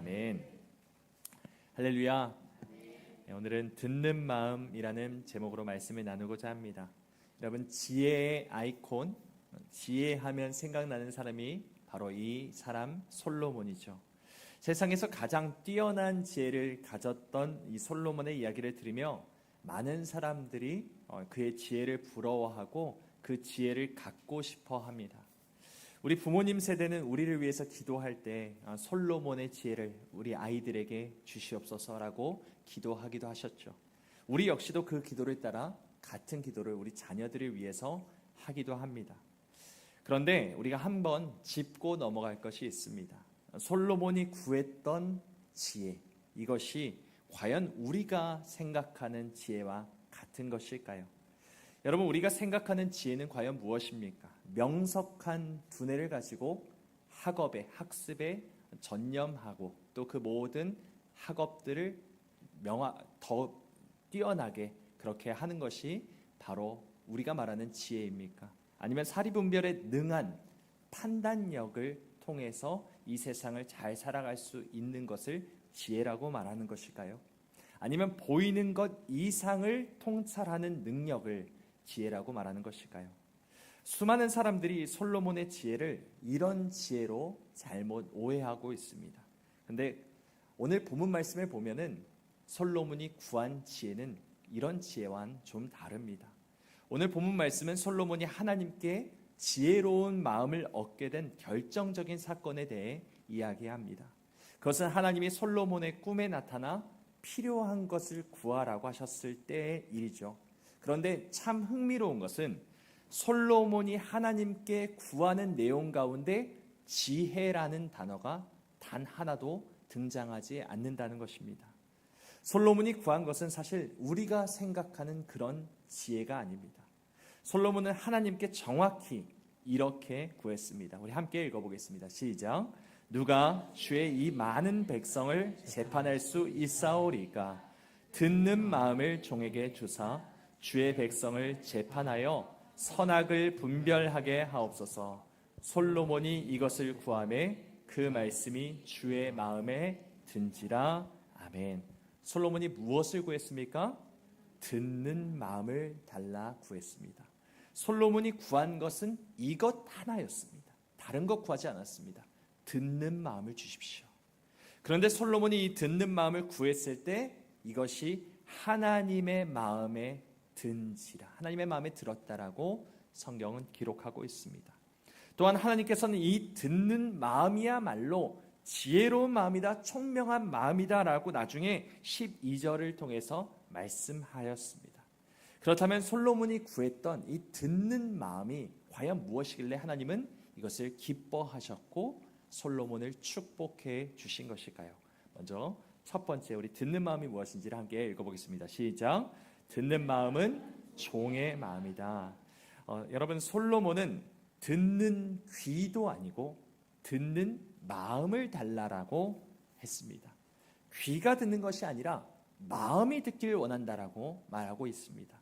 아멘. 할렐루야. 오늘은 듣는 마음이라는 제목으로 말씀을 나누고자 합니다. 여러분, 지혜의 아이콘, 지혜하면 생각나는 사람이 바로 이 사람 솔로몬이죠. 세상에서 가장 뛰어난 지혜를 가졌던 이 솔로몬의 이야기를 들으며 많은 사람들이 그의 지혜를 부러워하고 그 지혜를 갖고 싶어 합니다. 우리 부모님 세대는 우리를 위해서 기도할 때 솔로몬의 지혜를 우리 아이들에게 주시옵소서라고 기도하기도 하셨죠. 우리 역시도 그 기도를 따라 같은 기도를 우리 자녀들을 위해서 하기도 합니다. 그런데 우리가 한번 짚고 넘어갈 것이 있습니다. 솔로몬이 구했던 지혜, 이것이 과연 우리가 생각하는 지혜와 같은 것일까요? 여러분, 우리가 생각하는 지혜는 과연 무엇입니까? 명석한 두뇌를 가지고 학습에 전념하고 또 그 모든 학업들을 더 뛰어나게 그렇게 하는 것이 바로 우리가 말하는 지혜입니까? 아니면 사리분별에 능한 판단력을 통해서 이 세상을 잘 살아갈 수 있는 것을 지혜라고 말하는 것일까요? 아니면 보이는 것 이상을 통찰하는 능력을 지혜라고 말하는 것일까요? 수많은 사람들이 솔로몬의 지혜를 이런 지혜로 잘못 오해하고 있습니다. 그런데 오늘 본문 말씀을 보면은 솔로몬이 구한 지혜는 이런 지혜와는 좀 다릅니다. 오늘 본문 말씀은 솔로몬이 하나님께 지혜로운 마음을 얻게 된 결정적인 사건에 대해 이야기합니다. 그것은 하나님이 솔로몬의 꿈에 나타나 필요한 것을 구하라고 하셨을 때의 일이죠. 그런데 참 흥미로운 것은 솔로몬이 하나님께 구하는 내용 가운데 지혜라는 단어가 단 하나도 등장하지 않는다는 것입니다. 솔로몬이 구한 것은 사실 우리가 생각하는 그런 지혜가 아닙니다. 솔로몬은 하나님께 정확히 이렇게 구했습니다. 우리 함께 읽어보겠습니다. 시작. 누가 주의 이 많은 백성을 재판할 수 있사오리까? 듣는 마음을 종에게 주사 주의 백성을 재판하여 선악을 분별하게 하옵소서. 솔로몬이 이것을 구하매 그 말씀이 주의 마음에 든지라. 아멘. 솔로몬이 무엇을 구했습니까? 듣는 마음을 달라 구했습니다. 솔로몬이 구한 것은 이것 하나였습니다. 다른 것 구하지 않았습니다. 듣는 마음을 주십시오. 그런데 솔로몬이 이 듣는 마음을 구했을 때 이것이 하나님의 마음에 든지라, 하나님의 마음에 들었다라고 성경은 기록하고 있습니다. 또한 하나님께서는 이 듣는 마음이야말로 지혜로운 마음이다, 총명한 마음이다 라고 나중에 12절을 통해서 말씀하였습니다. 그렇다면 솔로몬이 구했던 이 듣는 마음이 과연 무엇이길래 하나님은 이것을 기뻐하셨고 솔로몬을 축복해 주신 것일까요? 먼저 첫 번째, 우리 듣는 마음이 무엇인지를 함께 읽어보겠습니다. 시작. 듣는 마음은 종의 마음이다. 여러분, 솔로몬은 듣는 귀도 아니고 듣는 마음을 달라라고 했습니다. 귀가 듣는 것이 아니라 마음이 듣기를 원한다라고 말하고 있습니다.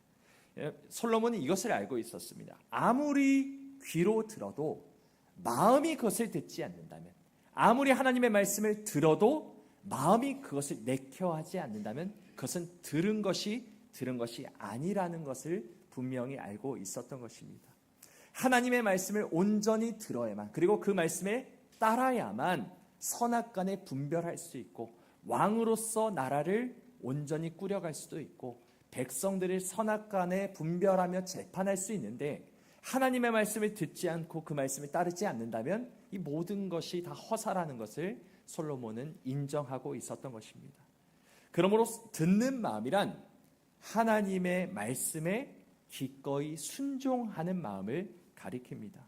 솔로몬은 이것을 알고 있었습니다. 아무리 귀로 들어도 마음이 그것을 듣지 않는다면, 아무리 하나님의 말씀을 들어도 마음이 그것을 내켜하지 않는다면 그것은 들은 것이 아니라는 것을 분명히 알고 있었던 것입니다. 하나님의 말씀을 온전히 들어야만, 그리고 그 말씀에 따라야만 선악간에 분별할 수 있고 왕으로서 나라를 온전히 꾸려갈 수도 있고 백성들을 선악간에 분별하며 재판할 수 있는데, 하나님의 말씀을 듣지 않고 그 말씀을 따르지 않는다면 이 모든 것이 다 허사라는 것을 솔로몬은 인정하고 있었던 것입니다. 그러므로 듣는 마음이란 하나님의 말씀에 기꺼이 순종하는 마음을 가리킵니다.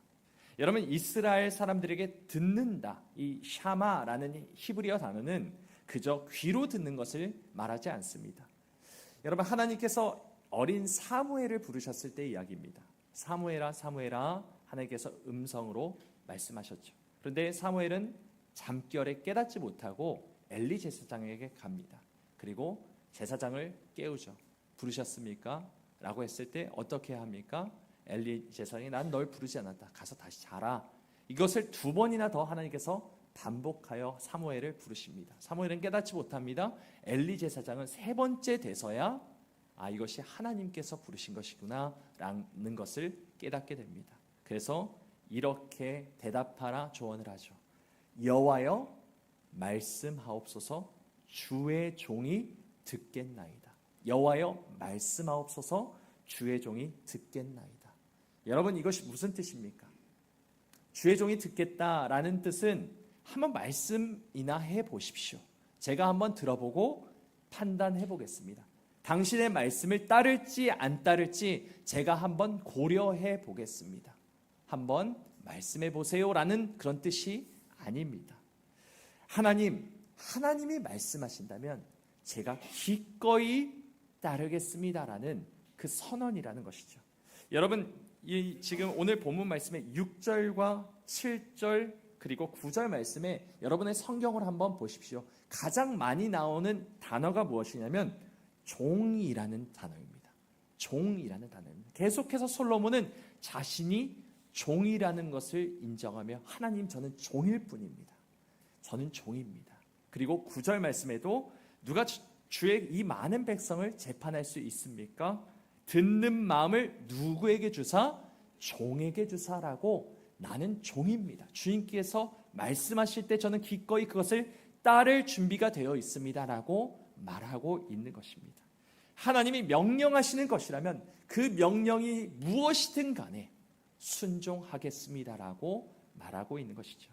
여러분, 이스라엘 사람들에게 듣는다, 이 샤마라는 히브리어 단어는 그저 귀로 듣는 것을 말하지 않습니다. 여러분, 하나님께서 어린 사무엘을 부르셨을 때 이야기입니다. 사무엘아 사무엘아, 하나님께서 음성으로 말씀하셨죠. 그런데 사무엘은 잠결에 깨닫지 못하고 엘리 제사장에게 갑니다. 그리고 제사장을 깨우죠. 부르셨습니까? 라고 했을 때 어떻게 합니까? 엘리 제사장이 난 널 부르지 않았다. 가서 다시 자라. 이것을 2번이나 더 하나님께서 반복하여 사무엘을 부르십니다. 사무엘은 깨닫지 못합니다. 엘리 제사장은 3번째 돼서야 이것이 하나님께서 부르신 것이구나 라는 것을 깨닫게 됩니다. 그래서 이렇게 대답하라 조언을 하죠. 여호와여 말씀하옵소서, 주의 종이 듣겠나이다. 여호와여 말씀하옵소서, 주의 종이 듣겠나이다. 여러분, 이것이 무슨 뜻입니까? 주의 종이 듣겠다라는 뜻은 한번 말씀이나 해보십시오. 제가 한번 들어보고 판단해 보겠습니다. 당신의 말씀을 따를지 안 따를지 제가 한번 고려해 보겠습니다. 한번 말씀해 보세요라는 그런 뜻이 아닙니다. 하나님이 말씀하신다면 제가 기꺼이 따르겠습니다라는 그 선언이라는 것이죠. 여러분, 지금 오늘 본문 말씀에 6절과 7절 그리고 9절 말씀에 여러분의 성경을 한번 보십시오. 가장 많이 나오는 단어가 무엇이냐면 종이라는 단어입니다. 종이라는 단어입니다. 계속해서 솔로몬은 자신이 종이라는 것을 인정하며 하나님, 저는 종일 뿐입니다. 저는 종입니다. 그리고 9절 말씀에도 누가 주의 이 많은 백성을 재판할 수 있습니까? 듣는 마음을 누구에게 주사? 종에게 주사라고, 나는 종입니다. 주님께서 말씀하실 때 저는 기꺼이 그것을 따를 준비가 되어 있습니다라고 말하고 있는 것입니다. 하나님이 명령하시는 것이라면 그 명령이 무엇이든 간에 순종하겠습니다라고 말하고 있는 것이죠.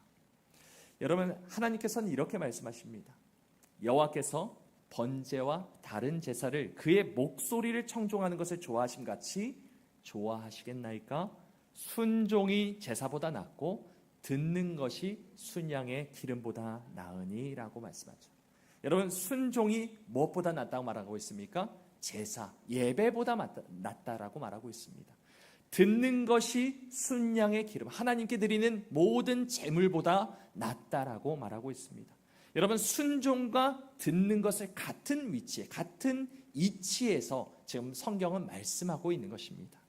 여러분, 하나님께서는 이렇게 말씀하십니다. 여호와께서 번제와 다른 제사를 그의 목소리를 청종하는 것을 좋아하심 같이 좋아하시겠나이까? 순종이 제사보다 낫고 듣는 것이 순양의 기름보다 나으니 라고 말씀하죠. 여러분, 순종이 무엇보다 낫다고 말하고 있습니까? 제사, 예배보다 낫다라고 말하고 있습니다. 듣는 것이 순양의 기름, 하나님께 드리는 모든 제물보다 낫다라고 말하고 있습니다. 여러분, 순종과 듣는 것을 같은 위치에, 같은 이치에서 지금 성경은 말씀하고 있는 것입니다.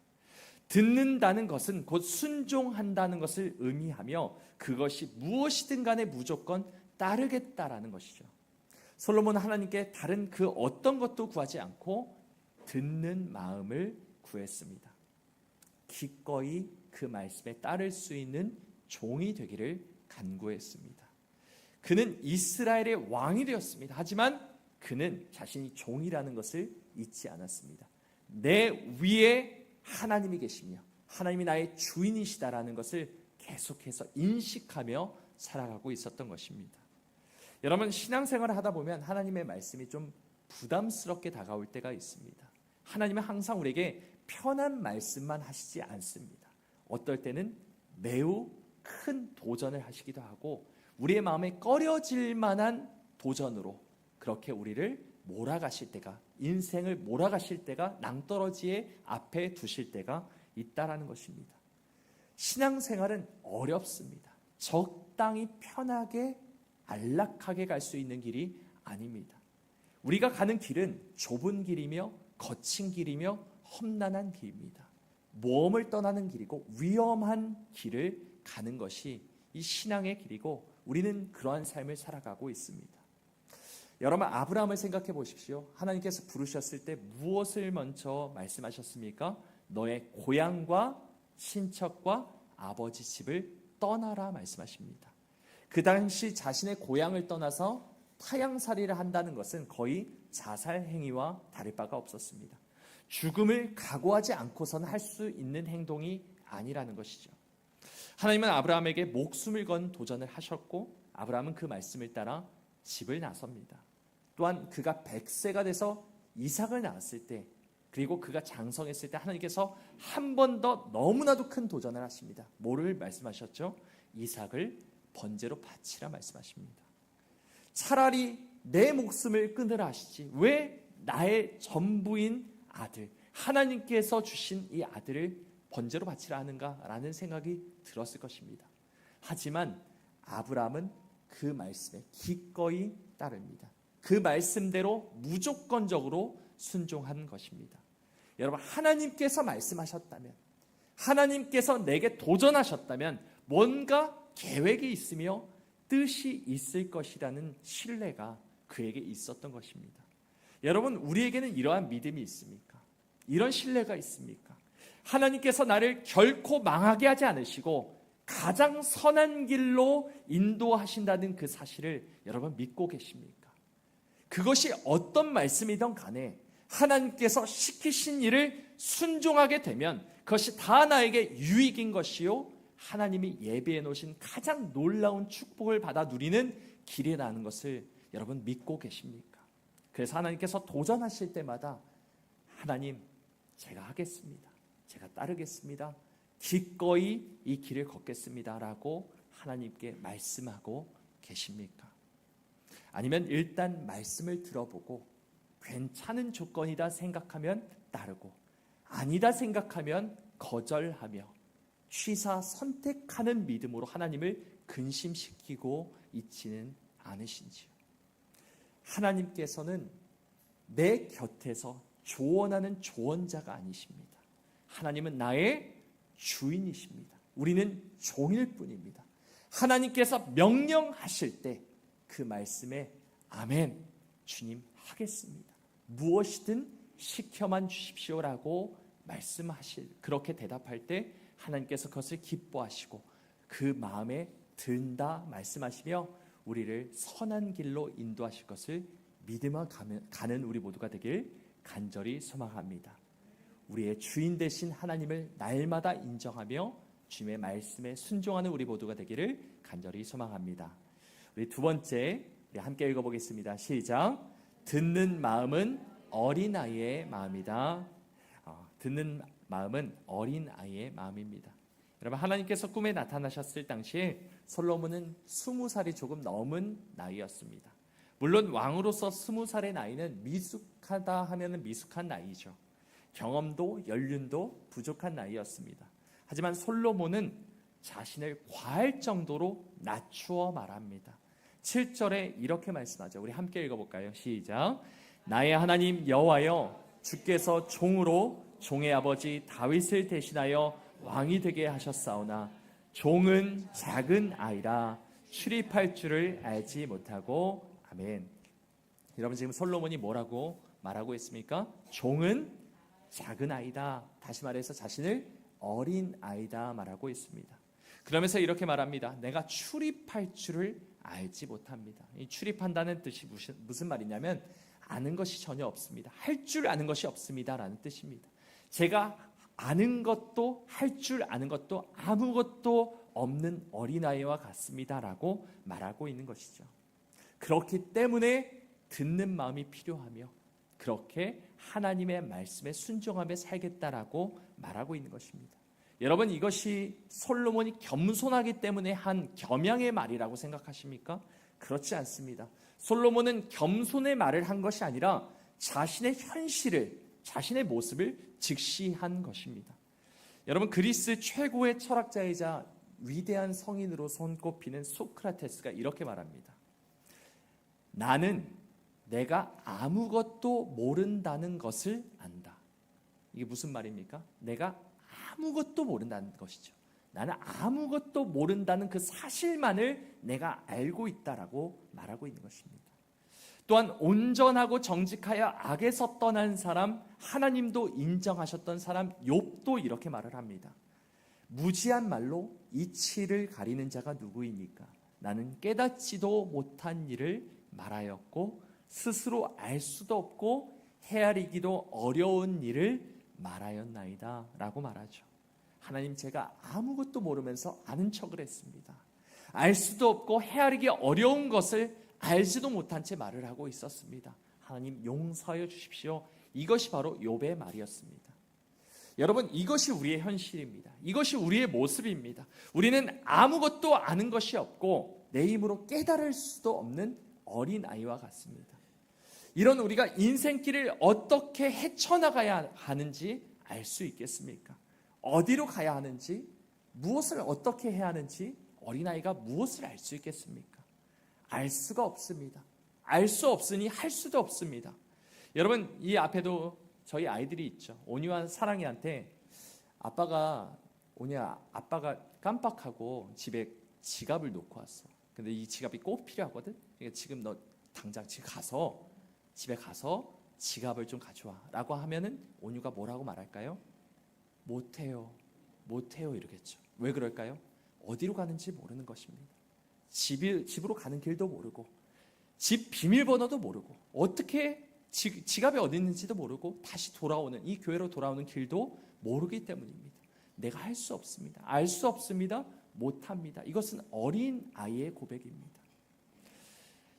듣는다는 것은 곧 순종한다는 것을 의미하며 그것이 무엇이든 간에 무조건 따르겠다라는 것이죠. 솔로몬은 하나님께 다른 그 어떤 것도 구하지 않고 듣는 마음을 구했습니다. 기꺼이 그 말씀에 따를 수 있는 종이 되기를 간구했습니다. 그는 이스라엘의 왕이 되었습니다. 하지만 그는 자신이 종이라는 것을 잊지 않았습니다. 내 위에 하나님이 계시며 하나님이 나의 주인이시다라는 것을 계속해서 인식하며 살아가고 있었던 것입니다. 여러분, 신앙생활을 하다 보면 하나님의 말씀이 좀 부담스럽게 다가올 때가 있습니다. 하나님은 항상 우리에게 편한 말씀만 하시지 않습니다. 어떨 때는 매우 큰 도전을 하시기도 하고 우리의 마음에 꺼려질 만한 도전으로 그렇게 우리를 몰아가실 때가, 인생을 몰아가실 때가, 낭떠러지의 앞에 두실 때가 있다라는 것입니다. 신앙생활은 어렵습니다. 적당히 편하게 안락하게 갈 수 있는 길이 아닙니다. 우리가 가는 길은 좁은 길이며 거친 길이며 험난한 길입니다. 모험을 떠나는 길이고 위험한 길을 가는 것이 이 신앙의 길이고 우리는 그러한 삶을 살아가고 있습니다. 여러분, 아브라함을 생각해 보십시오. 하나님께서 부르셨을 때 무엇을 먼저 말씀하셨습니까? 너의 고향과 친척과 아버지 집을 떠나라 말씀하십니다. 그 당시 자신의 고향을 떠나서 타향살이를 한다는 것은 거의 자살 행위와 다를 바가 없었습니다. 죽음을 각오하지 않고서는 할 수 있는 행동이 아니라는 것이죠. 하나님은 아브라함에게 목숨을 건 도전을 하셨고 아브라함은 그 말씀을 따라 집을 나섭니다. 또한 그가 100세가 돼서 이삭을 낳았을 때, 그리고 그가 장성했을 때 하나님께서 한 번 더 너무나도 큰 도전을 하십니다. 뭐를 말씀하셨죠? 이삭을 번제로 바치라 말씀하십니다. 차라리 내 목숨을 끊으라 하시지 왜 나의 전부인 아들, 하나님께서 주신 이 아들을 번제로 바치라 하는가라는 생각이 들었을 것입니다. 하지만 아브라함은 그 말씀에 기꺼이 따릅니다. 그 말씀대로 무조건적으로 순종한 것입니다. 여러분, 하나님께서 말씀하셨다면, 하나님께서 내게 도전하셨다면 뭔가 계획이 있으며 뜻이 있을 것이라는 신뢰가 그에게 있었던 것입니다. 여러분, 우리에게는 이러한 믿음이 있습니까? 이런 신뢰가 있습니까? 하나님께서 나를 결코 망하게 하지 않으시고 가장 선한 길로 인도하신다는 그 사실을 여러분 믿고 계십니까? 그것이 어떤 말씀이든 간에 하나님께서 시키신 일을 순종하게 되면 그것이 다 나에게 유익인 것이요, 하나님이 예비해 놓으신 가장 놀라운 축복을 받아 누리는 길이라는 것을 여러분 믿고 계십니까? 그래서 하나님께서 도전하실 때마다 하나님, 제가 하겠습니다, 제가 따르겠습니다, 기꺼이 이 길을 걷겠습니다 라고 하나님께 말씀하고 계십니까? 아니면 일단 말씀을 들어보고 괜찮은 조건이다 생각하면 따르고 아니다 생각하면 거절하며 취사 선택하는 믿음으로 하나님을 근심시키고 있지는 않으신지요? 하나님께서는 내 곁에서 조언하는 조언자가 아니십니다. 하나님은 나의 주인이십니다. 우리는 종일 뿐입니다. 하나님께서 명령하실 때 그 말씀에 아멘, 주님 하겠습니다, 무엇이든 시켜만 주십시오라고 그렇게 대답할 때 하나님께서 그것을 기뻐하시고 그 마음에 든다 말씀하시며 우리를 선한 길로 인도하실 것을 믿으며 가는 우리 모두가 되길 간절히 소망합니다. 우리의 주인 되신 하나님을 날마다 인정하며 주님의 말씀에 순종하는 우리 모두가 되기를 간절히 소망합니다. 우리 두 번째, 우리 함께 읽어보겠습니다. 시작. 듣는 마음은 어린아이의 마음이다. 듣는 마음은 어린아이의 마음입니다. 여러분, 하나님께서 꿈에 나타나셨을 당시에 솔로몬은 20살이 조금 넘은 나이였습니다. 물론 왕으로서 20살의 나이는 미숙하다 하면 미숙한 나이죠. 경험도 연륜도 부족한 나이였습니다. 하지만 솔로몬은 자신을 과할 정도로 낮추어 말합니다. 7절에 이렇게 말씀하죠. 우리 함께 읽어볼까요? 시작. 나의 하나님 여호와여, 주께서 종으로 종의 아버지 다윗을 대신하여 왕이 되게 하셨사오나 종은 작은 아이라 출입할 줄을 알지 못하고. 아멘. 여러분, 지금 솔로몬이 뭐라고 말하고 있습니까? 종은 작은 아이다. 다시 말해서 자신을 어린 아이다 말하고 있습니다. 그러면서 이렇게 말합니다. 내가 출입할 줄을 알지 못합니다. 이 출입한다는 뜻이 무슨 말이냐면 아는 것이 전혀 없습니다. 할 줄 아는 것이 없습니다 라는 뜻입니다. 제가 아는 것도 할 줄 아는 것도 아무것도 없는 어린아이와 같습니다 라고 말하고 있는 것이죠. 그렇기 때문에 듣는 마음이 필요하며 그렇게 하나님의 말씀에 순종하며 살겠다라고 말하고 있는 것입니다. 여러분, 이것이 솔로몬이 겸손하기 때문에 한 겸양의 말이라고 생각하십니까? 그렇지 않습니다. 솔로몬은 겸손의 말을 한 것이 아니라 자신의 현실을, 자신의 모습을 직시한 것입니다. 여러분, 그리스 최고의 철학자이자 위대한 성인으로 손꼽히는 소크라테스가 이렇게 말합니다. 나는 내가 아무것도 모른다는 것을 안다. 이게 무슨 말입니까? 내가 아무것도 모른다는 것이죠. 나는 아무것도 모른다는 그 사실만을 내가 알고 있다라고 말하고 있는 것입니다. 또한 온전하고 정직하여 악에서 떠난 사람, 하나님도 인정하셨던 사람 욥도 이렇게 말을 합니다. 무지한 말로 이치를 가리는 자가 누구이니까? 나는 깨닫지도 못한 일을 말하였고 스스로 알 수도 없고 헤아리기도 어려운 일을 말하였나이다 라고 말하죠. 하나님, 제가 아무것도 모르면서 아는 척을 했습니다. 알 수도 없고 헤아리기 어려운 것을 알지도 못한 채 말을 하고 있었습니다. 하나님, 용서하여 주십시오. 이것이 바로 욥의 말이었습니다. 여러분, 이것이 우리의 현실입니다. 이것이 우리의 모습입니다. 우리는 아무것도 아는 것이 없고 내 힘으로 깨달을 수도 없는 어린아이와 같습니다. 이런 우리가 인생길을 어떻게 헤쳐나가야 하는지 알 수 있겠습니까? 어디로 가야 하는지, 무엇을 어떻게 해야 하는지 어린아이가 무엇을 알 수 있겠습니까? 알 수가 없습니다. 알 수 없으니 할 수도 없습니다. 여러분, 이 앞에도 저희 아이들이 있죠. 온유한 사랑이한테 아빠가 깜빡하고 집에 지갑을 놓고 왔어. 근데 이 지갑이 꼭 필요하거든. 그러니까 지금 너 당장 집에 가서 지갑을 좀 가져와 라고 하면은 온유가 뭐라고 말할까요? 못해요 이러겠죠. 왜 그럴까요? 어디로 가는지 모르는 것입니다. 집으로 가는 길도 모르고 집 비밀번호도 모르고 어떻게 지갑이 어디 있는지도 모르고 다시 돌아오는, 이 교회로 돌아오는 길도 모르기 때문입니다. 내가 할 수 없습니다. 알 수 없습니다. 못합니다. 이것은 어린 아이의 고백입니다.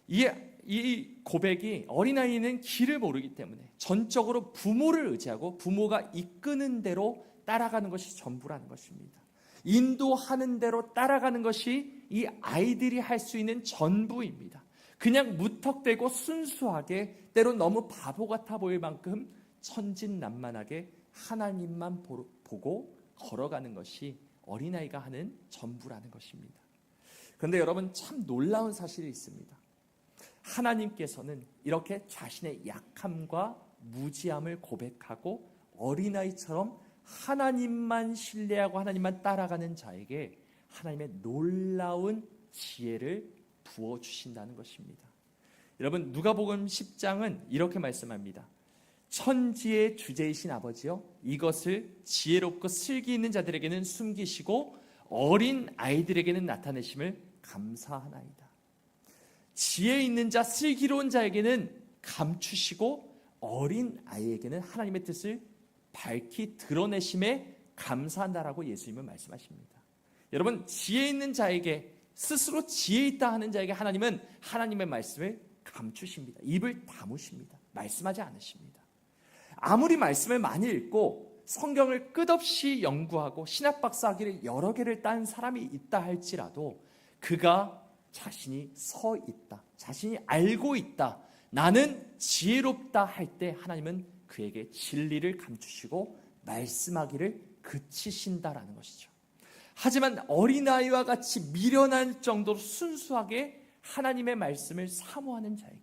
이 고백이, 어린아이는 길을 모르기 때문에 전적으로 부모를 의지하고 부모가 이끄는 대로 따라가는 것이 전부라는 것입니다. 인도하는 대로 따라가는 것이 이 아이들이 할 수 있는 전부입니다. 그냥 무턱대고 순수하게, 때론 너무 바보 같아 보일 만큼 천진난만하게 하나님만 보고 걸어가는 것이 어린아이가 하는 전부라는 것입니다. 그런데 여러분, 참 놀라운 사실이 있습니다. 하나님께서는 이렇게 자신의 약함과 무지함을 고백하고 어린아이처럼 하나님만 신뢰하고 하나님만 따라가는 자에게 하나님의 놀라운 지혜를 부어주신다는 것입니다. 여러분, 누가복음 10장은 이렇게 말씀합니다. 천지의 주제이신 아버지여, 이것을 지혜롭고 슬기 있는 자들에게는 숨기시고 어린 아이들에게는 나타내심을 감사하나이다. 지혜 있는 자, 슬기로운 자에게는 감추시고 어린 아이에게는 하나님의 뜻을 밝히 드러내심에 감사한다라고 예수님은 말씀하십니다. 여러분, 지혜 있는 자에게, 스스로 지혜 있다 하는 자에게 하나님은 하나님의 말씀을 감추십니다. 입을 다무십니다. 말씀하지 않으십니다. 아무리 말씀을 많이 읽고 성경을 끝없이 연구하고 신학박사학위를 여러 개를 딴 사람이 있다 할지라도 그가 자신이 서 있다, 자신이 알고 있다, 나는 지혜롭다 할 때 하나님은 그에게 진리를 감추시고 말씀하기를 그치신다라는 것이죠. 하지만 어린아이와 같이 미련할 정도로 순수하게 하나님의 말씀을 사모하는 자에게,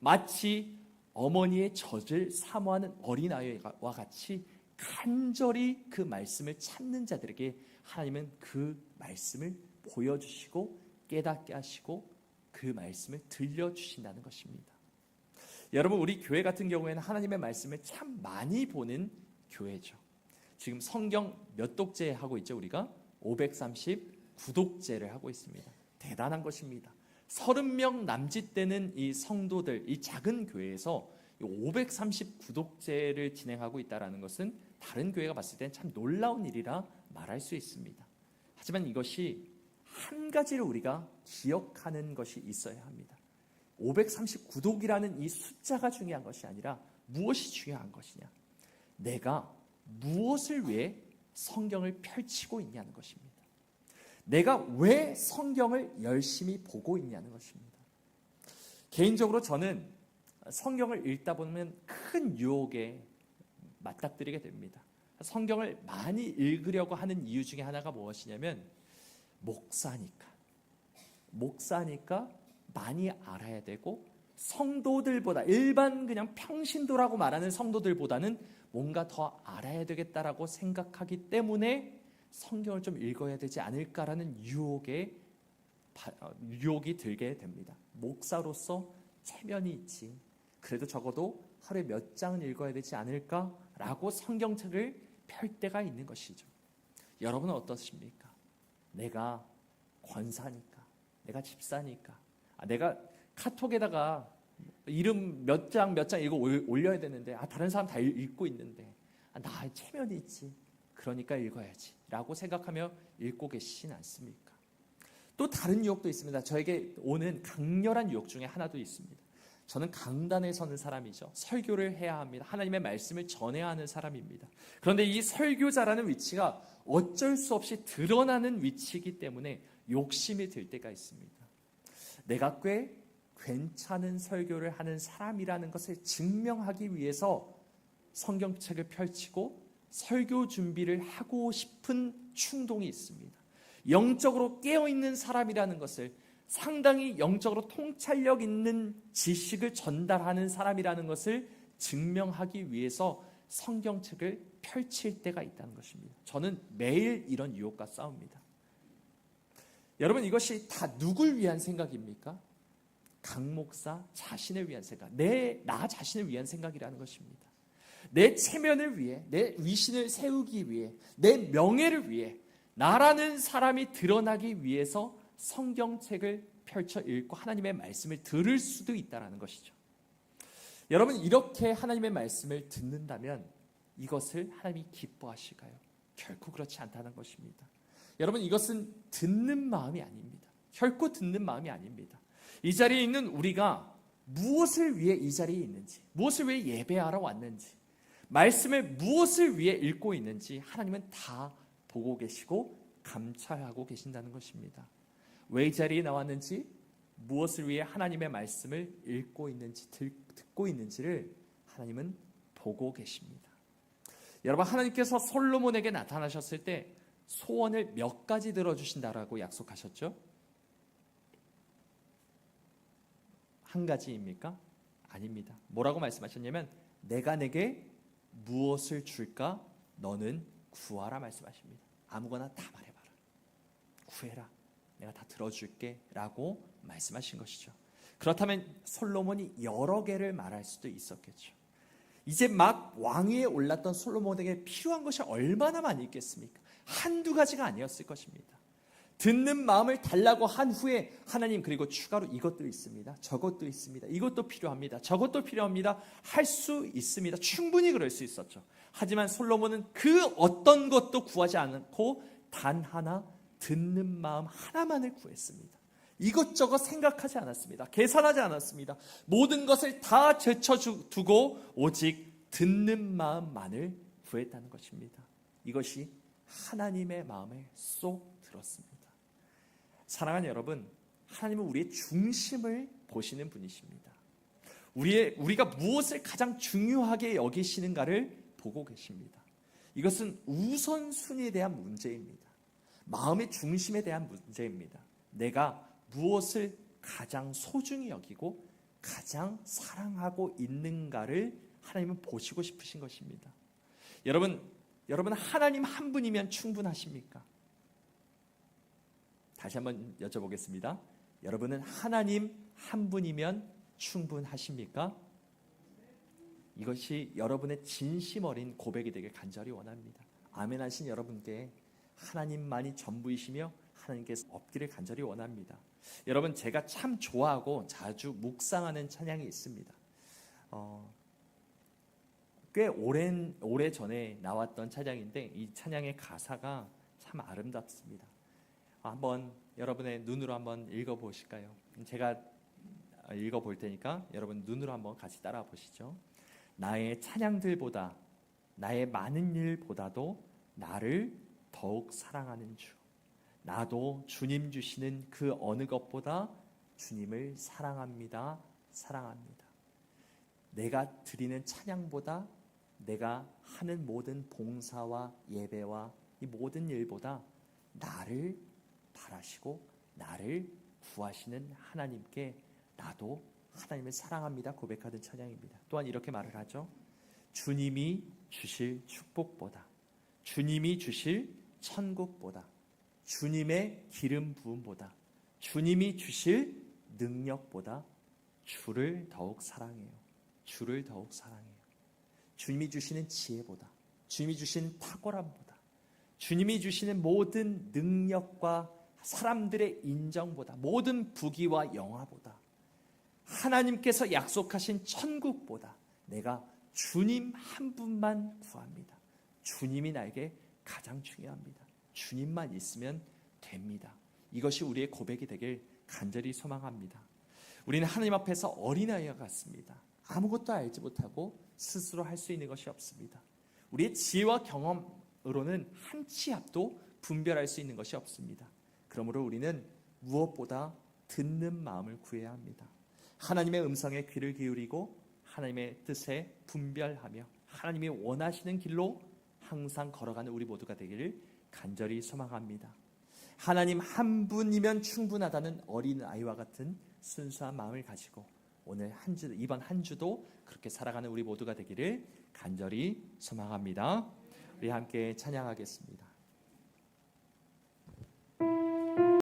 마치 어머니의 젖을 사모하는 어린아이와 같이 간절히 그 말씀을 찾는 자들에게 하나님은 그 말씀을 보여주시고 깨닫게 하시고 그 말씀을 들려주신다는 것입니다. 여러분, 우리 교회 같은 경우에는 하나님의 말씀을 참 많이 보는 교회죠. 지금 성경 몇 독재 하고 있죠? 우리가 539독재를 하고 있습니다. 대단한 것입니다. 30명 남짓 되는 이 성도들, 이 작은 교회에서 539독재를 진행하고 있다는 것은 다른 교회가 봤을 때는 참 놀라운 일이라 말할 수 있습니다. 하지만 이것이 한 가지를 우리가 기억하는 것이 있어야 합니다. 539독이라는 이 숫자가 중요한 것이 아니라 무엇이 중요한 것이냐, 내가 무엇을 위해 성경을 펼치고 있냐는 것입니다. 내가 왜 성경을 열심히 보고 있냐는 것입니다. 개인적으로 저는 성경을 읽다 보면 큰 유혹에 맞닥뜨리게 됩니다. 성경을 많이 읽으려고 하는 이유 중에 하나가 무엇이냐면 목사니까 많이 알아야 되고, 성도들보다, 일반 그냥 평신도라고 말하는 성도들보다는 뭔가 더 알아야 되겠다라고 생각하기 때문에 성경을 좀 읽어야 되지 않을까라는 유혹이 들게 됩니다. 목사로서 체면이 있지, 그래도 적어도 하루에 몇 장은 읽어야 되지 않을까라고 성경책을 펼 때가 있는 것이죠. 여러분은 어떠십니까? 내가 권사니까, 내가 집사니까, 내가 카톡에다가 이름 몇 장 이거 올려야 되는데, 다른 사람 다 읽고 있는데, 나 체면이 있지, 그러니까 읽어야지 라고 생각하며 읽고 계시진 않습니까? 또 다른 유혹도 있습니다. 저에게 오는 강렬한 유혹 중에 하나도 있습니다. 저는 강단에 서는 사람이죠. 설교를 해야 합니다. 하나님의 말씀을 전해야 하는 사람입니다. 그런데 이 설교자라는 위치가 어쩔 수 없이 드러나는 위치이기 때문에 욕심이 들 때가 있습니다. 내가 꽤 괜찮은 설교를 하는 사람이라는 것을 증명하기 위해서 성경책을 펼치고 설교 준비를 하고 싶은 충동이 있습니다. 영적으로 깨어있는 사람이라는 것을, 상당히 영적으로 통찰력 있는 지식을 전달하는 사람이라는 것을 증명하기 위해서 성경책을 펼칠 때가 있다는 것입니다. 저는 매일 이런 유혹과 싸웁니다. 여러분, 이것이 다 누굴 위한 생각입니까? 강 목사 자신을 위한 생각, 나 자신을 위한 생각이라는 것입니다. 내 체면을 위해, 내 위신을 세우기 위해, 내 명예를 위해, 나라는 사람이 드러나기 위해서 성경책을 펼쳐 읽고 하나님의 말씀을 들을 수도 있다는 것이죠. 여러분, 이렇게 하나님의 말씀을 듣는다면 이것을 하나님이 기뻐하실까요? 결코 그렇지 않다는 것입니다. 여러분, 이것은 듣는 마음이 아닙니다. 결코 듣는 마음이 아닙니다. 이 자리에 있는 우리가 무엇을 위해 이 자리에 있는지, 무엇을 위해 예배하러 왔는지, 말씀을 무엇을 위해 읽고 있는지 하나님은 다 보고 계시고 감찰하고 계신다는 것입니다. 왜 이 자리에 나왔는지, 무엇을 위해 하나님의 말씀을 읽고 있는지, 듣고 있는지를 하나님은 보고 계십니다. 여러분, 하나님께서 솔로몬에게 나타나셨을 때 소원을 몇 가지 들어주신다라고 약속하셨죠? 한 가지입니까? 아닙니다. 뭐라고 말씀하셨냐면, 내가 내게 무엇을 줄까? 너는 구하라 말씀하십니다. 아무거나 다 말해봐라. 구해라. 내가 다 들어줄게 라고 말씀하신 것이죠. 그렇다면 솔로몬이 여러 개를 말할 수도 있었겠죠. 이제 막 왕위에 올랐던 솔로몬에게 필요한 것이 얼마나 많이 있겠습니까? 한두 가지가 아니었을 것입니다. 듣는 마음을 달라고 한 후에 하나님, 그리고 추가로 이것도 있습니다. 저것도 있습니다. 이것도 필요합니다. 저것도 필요합니다. 할 수 있습니다. 충분히 그럴 수 있었죠. 하지만 솔로몬은 그 어떤 것도 구하지 않고 단 하나, 듣는 마음 하나만을 구했습니다. 이것저것 생각하지 않았습니다. 계산하지 않았습니다. 모든 것을 다 제쳐두고 오직 듣는 마음만을 구했다는 것입니다. 이것이 하나님의 마음에 쏙 들었습니다. 사랑하는 여러분, 하나님은 우리의 중심을 보시는 분이십니다. 우리가 무엇을 가장 중요하게 여기시는가를 보고 계십니다. 이것은 우선순위에 대한 문제입니다. 마음의 중심에 대한 문제입니다. 내가 무엇을 가장 소중히 여기고 가장 사랑하고 있는가를 하나님은 보시고 싶으신 것입니다. 여러분 하나님 한 분이면 충분하십니까? 다시 한번 여쭤보겠습니다. 여러분은 하나님 한 분이면 충분하십니까? 이것이 여러분의 진심 어린 고백이 되길 간절히 원합니다. 아멘 하신 여러분께 하나님만이 전부이시며 하나님께서 없기를 간절히 원합니다. 여러분, 제가 참 좋아하고 자주 묵상하는 찬양이 있습니다. 꽤 오래 전에 나왔던 찬양인데 이 찬양의 가사가 참 아름답습니다. 한번 여러분의 눈으로 한번 읽어보실까요? 제가 읽어볼 테니까 여러분 눈으로 한번 같이 따라 보시죠. 나의 찬양들보다, 나의 많은 일보다도 나를 더욱 사랑하는 주, 나도 주님 주시는 그 어느 것보다 주님을 사랑합니다. 사랑합니다. 내가 드리는 찬양보다, 내가 하는 모든 봉사와 예배와 이 모든 일보다 나를 바라시고 나를 구하시는 하나님께 나도 하나님을 사랑합니다 고백하는 찬양입니다. 또한 이렇게 말을 하죠. 주님이 주실 축복보다, 주님이 주실 천국보다, 주님의 기름 부음보다, 주님이 주실 능력보다 주를 더욱 사랑해요. 주를 더욱 사랑해요. 주님이 주시는 지혜보다, 주님이 주시는 탁월함보다, 주님이 주시는 모든 능력과 사람들의 인정보다, 모든 부귀와 영화보다, 하나님께서 약속하신 천국보다 내가 주님 한 분만 구합니다. 주님이 나에게 가장 중요합니다. 주님만 있으면 됩니다. 이것이 우리의 고백이 되길 간절히 소망합니다. 우리는 하나님 앞에서 어린아이와 같습니다. 아무것도 알지 못하고 스스로 할 수 있는 것이 없습니다. 우리의 지혜와 경험으로는 한 치 앞도 분별할 수 있는 것이 없습니다. 그러므로 우리는 무엇보다 듣는 마음을 구해야 합니다. 하나님의 음성에 귀를 기울이고 하나님의 뜻에 분별하며 하나님이 원하시는 길로 항상 걸어가는 우리 모두가 되기를 간절히 소망합니다. 하나님 한 분이면 충분하다는 어린 아이와 같은 순수한 마음을 가지고 오늘 이번 한 주도 그렇게 살아가는 우리 모두가 되기를 간절히 소망합니다. 우리 함께 찬양하겠습니다.